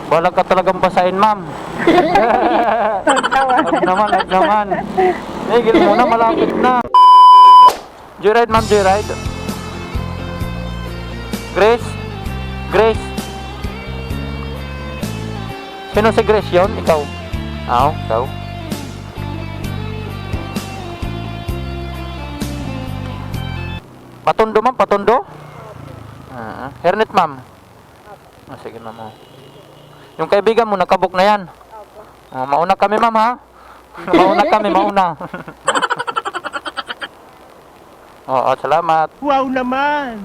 Balag ka talagang basahin, ma'am. Wag naman, wag naman. Miguel muna, malapit na. Joyride, ma'am, joyride. Grace? Grace? Sino si Grace yun? Ikaw? Ikaw. Patondo, ma'am, patondo? Hernet, ma'am. Sige, ma'am. Yung kaibigan mo, nakabuk na yan. Mauna kami, ma'am, ha? Mauna kami, mauna. Oo, salamat. Wow naman!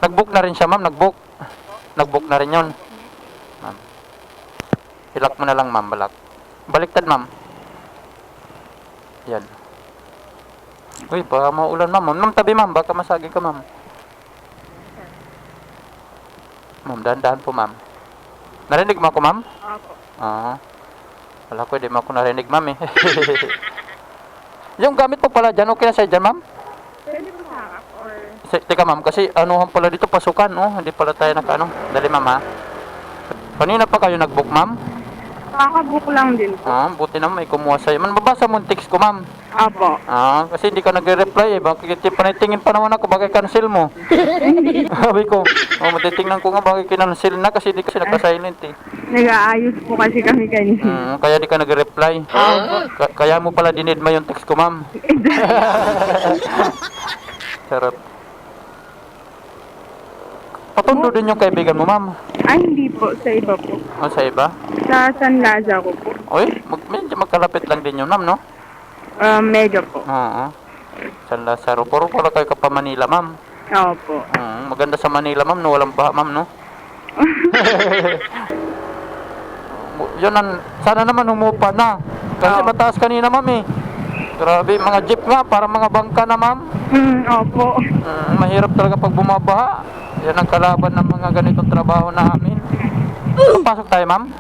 Nag-book na rin siya, ma'am. Nag-book na rin yun. Ma'am. Hilak mo na lang, ma'am. Baliktad, ma'am. Yan. Uy, baka maulan, ma'am. Ma'am, tabi, ma'am. Baka masagi ka, ma'am. Ma'am, dahan-dahan po, ma'am. Narinig mo ako, ma'am? Opo. Wala ko, di mo ako narinig, ma'am, eh. Yung gamit mo pala dyan, okay na sa'yo dyan, ma'am? Pwede po sa harap or... Teka, ma'am, kasi anuhan pala dito, pasukan, oh. Hindi pala tayo naka-ano. Dali, ma'am, ha? Kanina pa kayo nag-book, ma'am? Kakabook lang din po. Buti naman may kumuha sa'yo. Man, mabasa mo yung text ko, ma'am. Opo. Kasi hindi ka nagre-reply, eh. Bakit panitingin pa naman ako, bakit cancel mo? Sabi ko, matitingnan ko nga, bakit kinancel na, kasi di kasi naka-silent, eh. Nag-aayos po kasi kami kanina. Kaya di ka nagre-reply. Kaya mo pala dinidma yung text ko, ma'am. Sarap. Patundo din yung kaibigan mo, ma'am. Ay, hindi po. Sa iba po. Sa iba? Sa San Lazaro po. Uy, medyo magkalapit lang din yun, ma'am, no? Medyo po. Oo. San Lazaro. Puro pala kayo ka pa Manila, ma'am. Opo. Maganda sa Manila, ma'am, no? Walang baha, ma'am, no? Yun sana naman humupa na. Kasi mataas kanina, ma'am, eh. Grabe, mga jeep nga, para mga bangka na, ma'am. Opo. Mahirap talaga pag bumabaha. Yan ang kalaban ng mga ganitong trabaho namin. Pasok tayo, ma'am?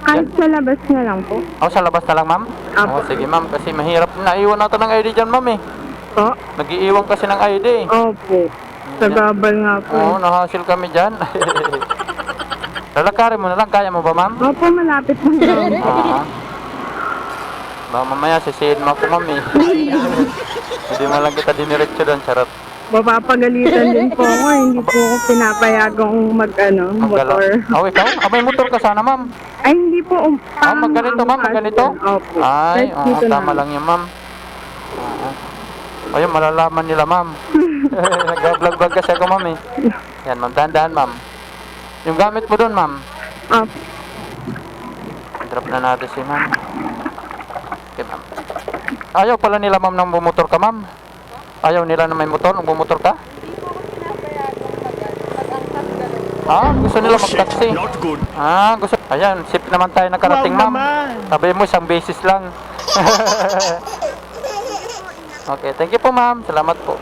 Kahit sa labas na lang po. Sa labas na lang, ma'am? Apo. Sige, ma'am, kasi mahirap. Naiwan natin ng ID dyan, ma'am, eh. Po? Nag-iiwan kasi ng ID, eh. Opo. Sa gabal nga po. Nahasil kami dyan. Lalakarin mo na lang, kaya mo ba, ma'am? Opo, malapit po lang. Baka mamaya sisihin mo ako, ma'am, eh. Hindi mo lang kita diniretso doon, charot. Mapapagalitan din po ako. Hindi po ako pinapayagang motor. Ikaw? May motor ka sana, ma'am. Ay, hindi po. Magganito, ma'am, magganito? Opo. Ay, Dito tama na. lang yun, ma'am. Ayun, malalaman nila, ma'am. Nag-vlog-vlog kasi ako, ma'am, eh. Yan, ma'am, dahan-dahan, ma'am. Yung gamit mo doon, ma'am. Opo. Drop na natin si ma'am. Okay, ma'am. Ayaw pala nila, ma'am, nang bumotor ka, ma'am. Ayaw nila na may motor, nang bumotor ka? Gusto nila mag-taxi. Gusto. Ayan, safe naman tayo nakarating, ma'am. Sabi mo, isang beses lang. Okay, thank you po, ma'am. Salamat po.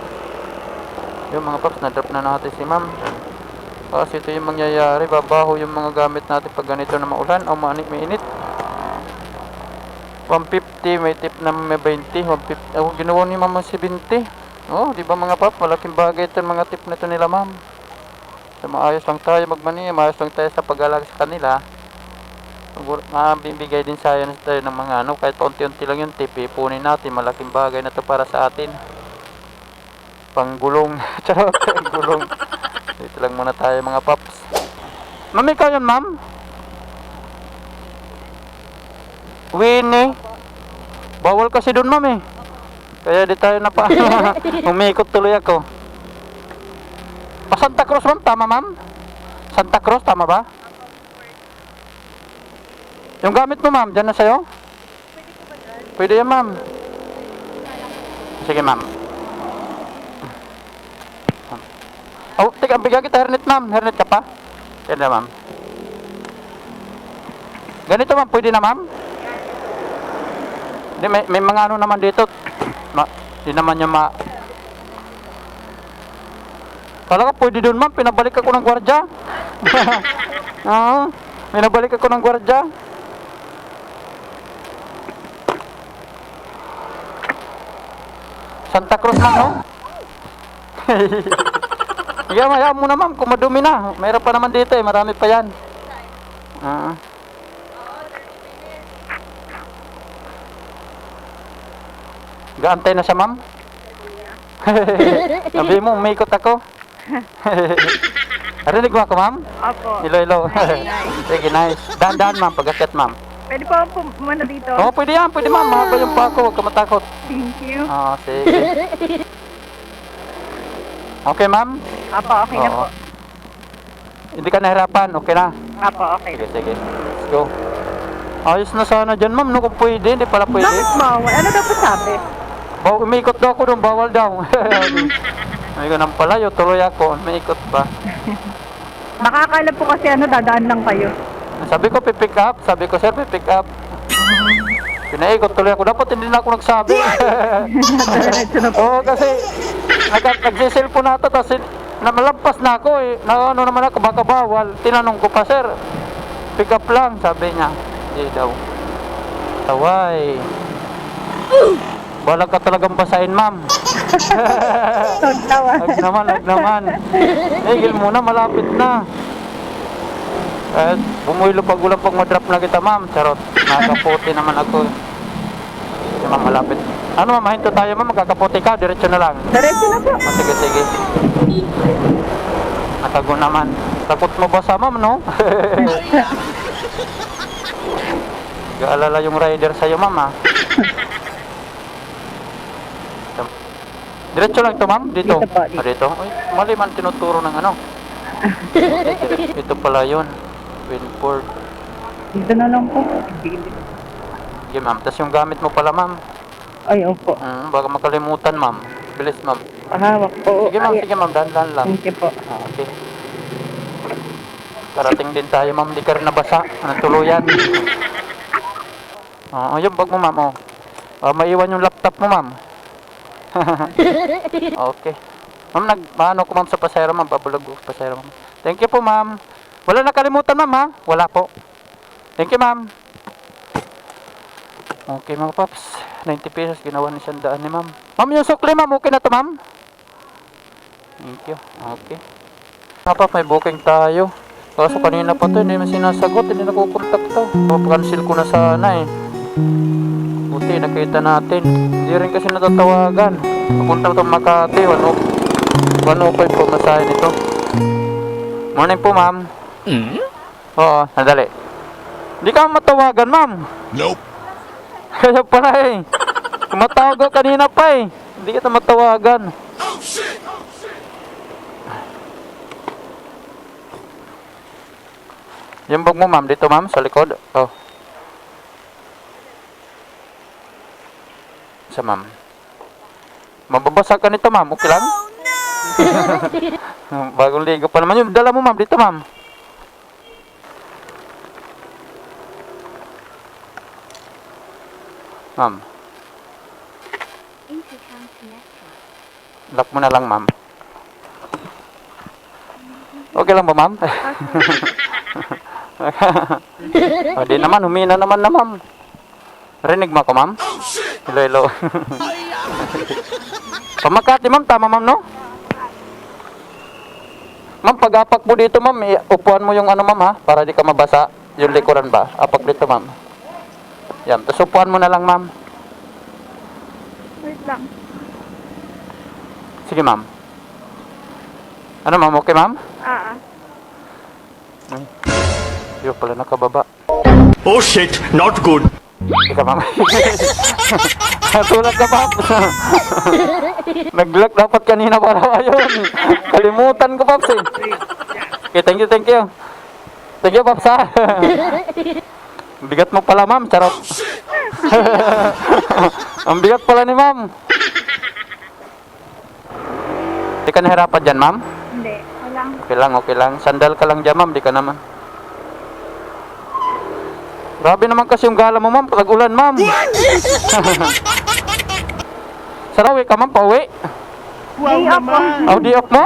Yung mga paps, na-drop na natin si ma'am. Kasi ito yung mangyayari, babaho yung mga gamit natin pag ganito na maulan o may init. 150, may tip na may 20, 150. Ginawa ni mama 70. Di ba mga pap, malaking bagay ito mga tip na ito nila, ma'am. So, maayos lang tayo magmani, maayos lang tayo sa pag-alag sa kanila. Bibigay din tayo ng mga kahit unti-unti lang yung tip, ipunin natin, malaking bagay na ito para sa atin. Panggulong. Charot, panggulong. Dito lang muna tayo mga paps. Mami, ikaw yun, ma'am? Winnie. Bawal kasi doon, ma'am, eh. Kaya di tayo na pa. Umikot tuloy ako. Santa Cruz, ma'am? Tama, ma'am? Santa Cruz, tama ba? Yung gamit mo, ma'am, dyan na sa'yo? Pwede yan, ma'am. Sige, ma'am. Teka, bigyan kita hernet, ma'am. Hernet ka pa? Yan na, ma'am. Ganito, ma'am. Pwede na, ma'am? Hindi, may mga ano naman dito. Hindi naman niya Kala ka pwede doon, ma'am. Pinabalik ako ng gwardya. Pinabalik ako ng gwardya. Santa Cruz, ma'am, no? Hayaan mo na ma'am, kung madumi na. Mayroon pa naman dito eh, marami pa yan. Ah. Gaantay na siya ma'am? Sabi mo, umikot ako. Narinig mo ako ma'am? Opo. Hello. Sige, nice. Dahan-dahan ma'am, pag-akyat ma'am. Pwede po po muna dito. Oo, pwede yan, pwede ma'am. Mahaba yung pa ako, huwag ka matakot. Thank you. Oo, sige. Okay ma'am? Opo, okay na po. Oo. Hindi ka nahirapan, okay na? Opo, okay. Sige. Let's go. Ayos na sana dyan ma'am, no? Kung pwede, hindi pala pwede. Bakit bawal? Ano daw po sabi? Umikot daw ako doon, bawal daw. Ay, ganun pala, yung tuloy ako, umikot pa. Nakakala po kasi dadaan lang kayo. Sabi ko, pipick up. Sabi ko, sir, pipick up. Pinaikot tuloy ako. Dapat hindi na ako nagsabi. Diretso na po. Oo, kasi nagsiselfon na ito, tapos namalampas na ako eh. Na, ano naman ako, baka bawal. Tinanong ko pa, sir, pick up lang, sabi niya. Hindi daw. Taway. Balag ka talagang basahin, ma'am. Tawa. Huwag naman. Igil muna, malapit na. Bumuhilo pag ulang pag madrop na kita, ma'am. Charot. Nakakaputi naman ako. Sige, ma'am, malapit. Ano, ma'am, mahinto tayo, ma'am. Magkakaputi ka, diretso na lang. Diretso na po. Sige. Natago naman. Takot mo ba sa ma'am, no? Gaalala yung rider sa'yo, ma'am, ha? Diretso lang ito, ma'am? Dito? Dito po, dito. Dito? Uy, mali man tinuturo ng ano. Ito pala yun. Winford. Dito na lang po. Sige, ma'am. Tapos yung gamit mo pala, ma'am. Ay, opo. Baka makalimutan, ma'am. Bilis, ma'am. Pahawak po. Sige, ma'am. Dahan-dahan lang. Thank you po. Okay. Parating din tayo, ma'am. Hindi ka rin nabasa. Tuluyan. Yung bag mo, ma'am. Maiwan yung laptop mo, ma'am. Okay. Ma'am, nagmano ko, ma'am, sa pasero, ma'am. Babulag ko sa pasero, ma'am. Thank you po, ma'am. Wala nakalimutan, ma'am, ha? Wala po. Thank you, ma'am. Okay, mga paps. 90 pesos, ginawa ni 100 ni ma'am. Ma'am, yung sukli, ma'am. Okay na to, ma'am? Thank you. Okay. Mga paps, may booking tayo. Kaso kanina pa to, hindi naman sinasagot. Hindi nakukontak to. Cancel ko na sana, eh. Buti, nakita natin. Hindi rin kasi natatawagan. Papunta ito Makati. 105 po masahe nito. Morning po, ma'am. Oo, sandali. Hindi ka matawagan, ma'am. Nope. Kaya pala eh. Tumatawag ako kanina pa eh. Hindi kita matawagan. Yung bag mo, ma'am. Dito, ma'am. Sa likod. Oh. Sa ma'am. Mababasa ka nito, ma'am. Okay lang? Bagong ligo pa naman yun. Dala mo, ma'am. Dito, ma'am. Ma'am. Lock mo na lang, ma'am. Okay lang ba, ma'am? O, di naman. Humina naman na, ma'am. Rinig mo ako, ma'am? Hello. Pamakati, ma'am. Tama, ma'am, no? Ma'am, pag-apak mo dito, ma'am, upuan mo yung ano, ma'am, ha? Para di ka mabasa. Yung likuran ba? Apak dito, ma'am. Yan. Tapos upuan mo na lang, ma'am. Wait lang. Sige, ma'am. Ano, ma'am? Okay, ma'am? Yung pala nakababa. Oh shit, not good. Ika, ma'am. Natulad ka, ma'am. Nag-lock dapat kanina para ayun. Kalimutan ko, Pops, eh. Okay, thank you. Thank you, Pops, ha. Bigat mo pala, ma'am. Charot. Ang bigat pala ni ma'am. Di ka nahirapan dyan, ma'am? Hindi. Walang. Okay lang. Sandal ka lang dyan, ma'am. Di ka naman. Grabe naman kasi yung gala mo, ma'am. Pag-ulan, ma'am. Sarawi ka, ma'am. Pauwi. Wow naman. Oh, di off mo?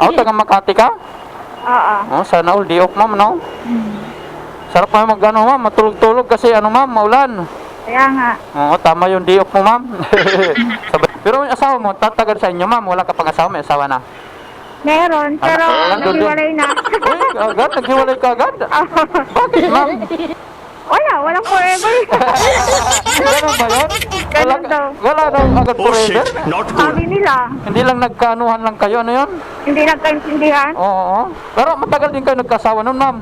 Oh, taga Makati ka? Oo. Oh, sana all di off, ma'am, no? Sarap na mag-ano, ma'am. Matulog-tulog kasi, ano, ma'am, maulan. Kaya nga. Oo, tama yung di off mo, ma'am. Pero yung asawa mo, tatagal sa inyo, ma'am. Wala ka pang asawa, may asawa na. Meron, pero nandun doon. naghiwalay na. Uy, agad? Naghiwalay ka agad? Bakit, ma'am? Walang forever. Ganun ba yun? Ganun daw. Wala daw agad Oh forever? shit, not Sabi good. nila, Hindi lang nagkaanuhan lang kayo, ano yun? hindi nagkaintindihan. Oo. Pero matagal din kayo nagkasawa nun, ma'am.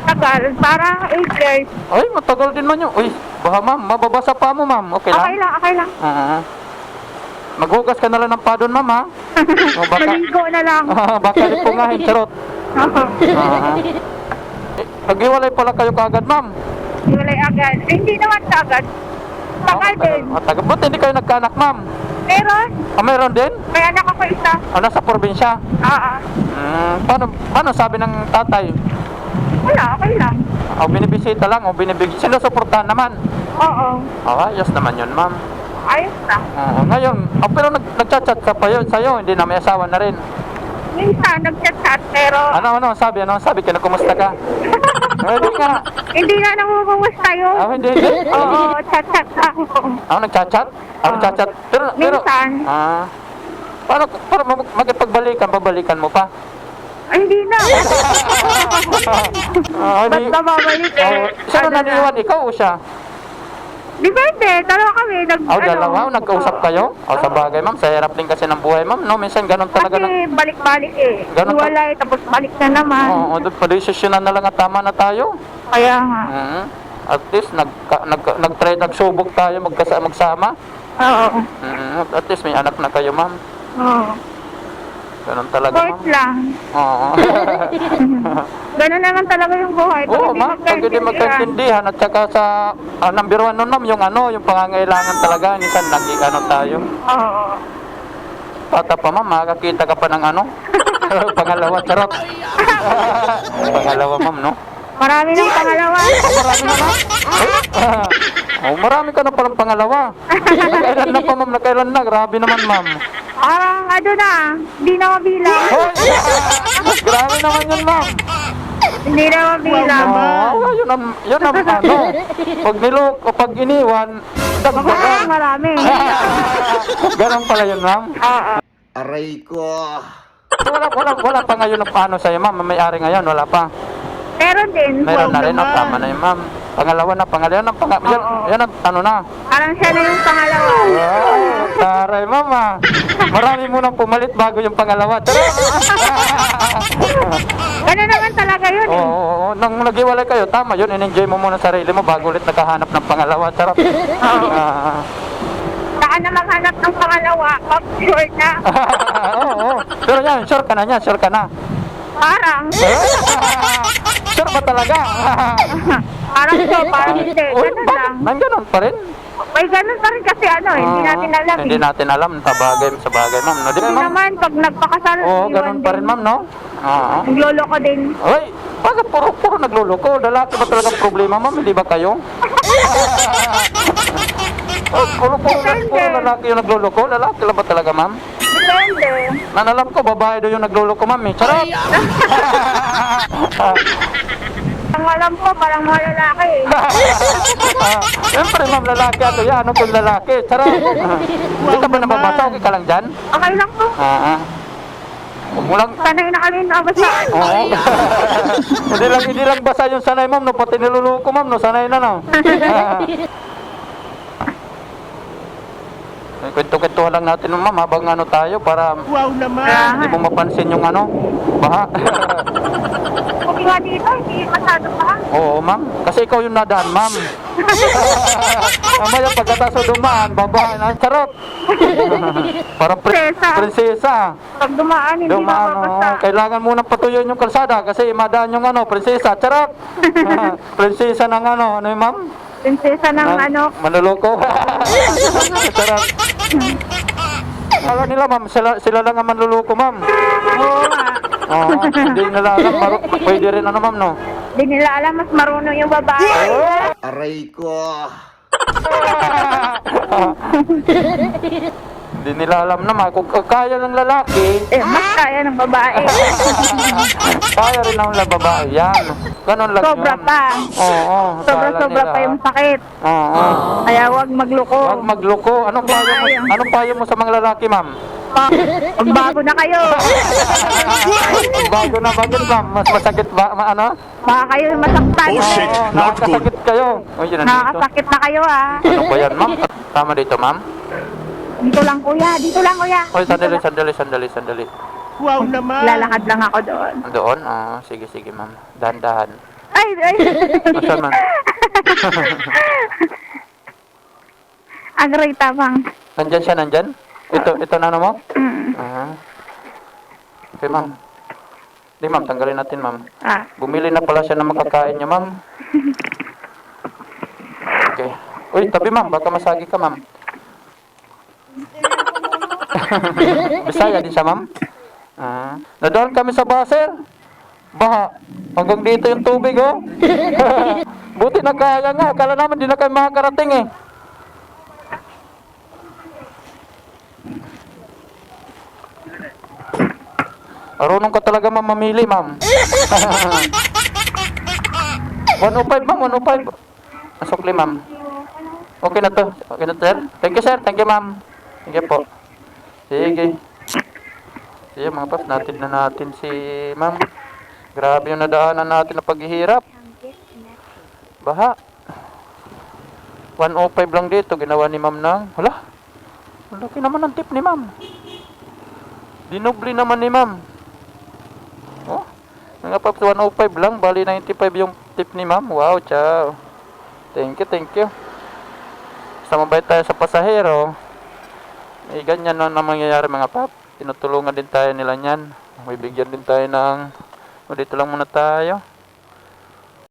Tagal, parang 8 years. Ay, matagal din man yun. Uy, baka ma'am, mababasa pa mo, ma'am. Okay lang? Okay lang. Oo. Maghugas ka na lang ng padon, ma'am, ha? O baka, Maligo na lang. baka ipungahin, charot. Naghiwalay pala kayo kaagad, ma'am. Hiwalay agad. Eh, hindi naman agad. Tagal din. Matagal. Buti hindi kayo nagkaanak, ma'am. Meron, Meron din? may anak ako isa. Nasa probinsya? Oo. Paano sabi ng tatay? Wala, okay lang. O binibisita lang, o sinusuportahan naman. Oo. Ayos naman yun, ma'am. Ayos na. Ngayon, pero nagchat-chat ka pa yun sa'yo, hindi na may asawa na rin. Minsan, nag-chat-chat, pero Ano sabi, kinakumusta ka? Hindi nga. hindi na namumuwas tayo. Hindi. Oo, chat-chat ako. Nagchat-chat? Nagchat-chat? Pero, Minsan. para babalikan mo pa? Ay, hindi na. Ba't Hindi. ba babalik eh? Sino Ano na? naniwan, ikaw o siya? Depende, dalawa kami. Dalawa, nag-usap kayo? Sa bagay, ma'am, sa hirap din kasi ng buhay, ma'am, no? Minsan ganun talaga Kasi balik-balik eh. Ganun pa- Hiwalay, tapos balik na naman. doon pa desisyonan na lang at tama na tayo. Kaya nga. At least, nagsubok tayo magsama. Oo. At least, may anak na kayo, ma'am. Oo. Ganun talaga, Short ma'am. lang. Oo. Ganun naman talaga yung buhay. Oo, ma'am. Pag hindi magkaintindihan at saka sa number one nun, ma'am, yung pangangailangan talaga. Minsan, tayo. Oo. Bata pa, ma'am, makakita ka pa ng pangalawa, charot. Pangalawa, ma'am, no? Marami ng pangalawa. Marami na, ma'am. Marami ka na palang pangalawa. Nakailan na pa, ma'am, Grabe naman, ma'am. Parang na, hindi na mabilang. Hoy! Grabe naman yun, ma'am. Hindi na mabilang. Yun ang pag iniwan, dagdagan. Marami. Ganon pala yun, ma'am. Oo. Aray ko. Wala pa ngayon ng paano sa'yo, ma'am. May-ari ngayon, wala pa. Meron din. Meron na rin, tama na yun, ma'am. Pangalawa na. Yan ang na. Parang siya na yung pangalawa. Taray, mama. Marami mo nang pumalit bago yung pangalawa. Tara! Ganun naman talaga yun eh. Oo. Nang naghiwalay kayo, tama yun. In-enjoy mo muna sarili mo bago ulit nakahanap ng pangalawa. Tara. Saan na maghanap ng pangalawa? Sure na. Oo. Pero yan, sure ka na. Parang. Sure ba talaga? Parang hindi. Ganun lang. Ganun pa rin. May ganun pa rin kasi hindi natin alam Hindi eh. natin alam. Sa bagay, ma'am. No, di ba, Hindi ma'am? naman, pag nagpakasal, Oo, iwan ganun pa rin, din. ma'am, no? Oo. Nagloloko din. Ay, bakit puro nagluloko? Lalaki ba talaga problema, ma'am? Hindi ba kayo? Puro lalaki yung nagluloko? Lalaki lang ba talaga, ma'am? Depende. Nanalam ko, babae daw yung nagluloko, ma'am, eh. Charot! Ang alam ko, parang mga lalaki eh. Siyempre, ma'am, lalaki ato yan. Ano kung lalaki? Charot! Hindi ka ba nababasa? Okay ka lang dyan? Okay lang po. Huwag mo lang. Sanay na kami nabasa. Oo. Hindi lang basa yung sanay, ma'am, no? Pati niluluko, ma'am, no? Sanay na, no? Kwento-kwentuhan lang natin, ma'am, habang tayo para hindi mo mapansin yung baha. Okay nga dito, hindi masyado pa. Oo, ma'am. Kasi ikaw yung nadaan, ma'am. Mamaya pagkataso dumaan, babae na, charot. Parang prinsesa. Pag dumaan, hindi mababasa. Kailangan munang patuloy yung kalsada kasi madaan yung prinsesa, charot. Prinsesa ng ano yung ma'am? Prinsesa ng Manluloko. Charot. Akala nila, ma'am, sila lang ang manluloko, ma'am. Oo nga. Hindi nila alam, pwede rin ma'am, no? Hindi nila alam, mas marunong yung babae. Aray ko. Hindi nila alam naman, kung kaya ng lalaki, Mas kaya ng babae. kaya rin ng babae yan. Ganun lang Sobra yun. pa. Oo. Sobra-sobra pa yung sakit. Oo. Kaya huwag magloko. Huwag magloko. Anong payo mo sa mga lalaki, ma'am? Magbago na kayo. Bago na, bakit, ma'am? Mas masakit ba? Ano? Baka kayo masaktan. Oh, shit. Oo, Not good. nakakasakit kayo. Oh, yun nandito. Nakakasakit na kayo ah. Ano ba yan, ma'am? Tama dito, ma'am? Dito lang kuya, dito lang kuya. Oy, sandali. Wow naman. Lalakad lang ako doon. Doon? Oo, sige, ma'am. Dahan-dahan. Ay. Asan, ma'am? Agray tabang. Nandyan siya, nandyan? Ito na mo? Mm. Okay, ma'am. Di, ma'am, tanggalin natin, ma'am. Ah. Bumili na pala siya ng makakain niya, ma'am. Okay. Uy, tabi, ma'am. Baka masagi ka, ma'am. Bisaya din siya, ma'am. Nadoon kami sa baser. Baha. Hanggang dito yung tubig, oh. Buti na kaya nga. Akala naman di na kami makakarating, eh. Marunong ka talaga, ma'am, mamili, ma'am. 105, ma'am, 105. Asukli, ma'am. Okay na to, sir. Thank you, sir. Thank you, ma'am. Sige po. Sige. Sige, mga paps, natin na natin si ma'am. Grabe yung nadaanan natin na paghihirap. Baha. 105 lang dito, ginawa ni ma'am ng, hala. Ang laki naman ng tip ni ma'am. Dinubli naman ni ma'am. Oh, mga paps, 105 lang. Bali 95 yung tip ni ma'am. Wow, ciao. Thank you. Basta mabait tayo sa pasahero. Eh, ganyan na mangyayari, mga pap. Tinutulungan din tayo nila niyan. May bigyan din tayo ng... O, dito lang muna tayo.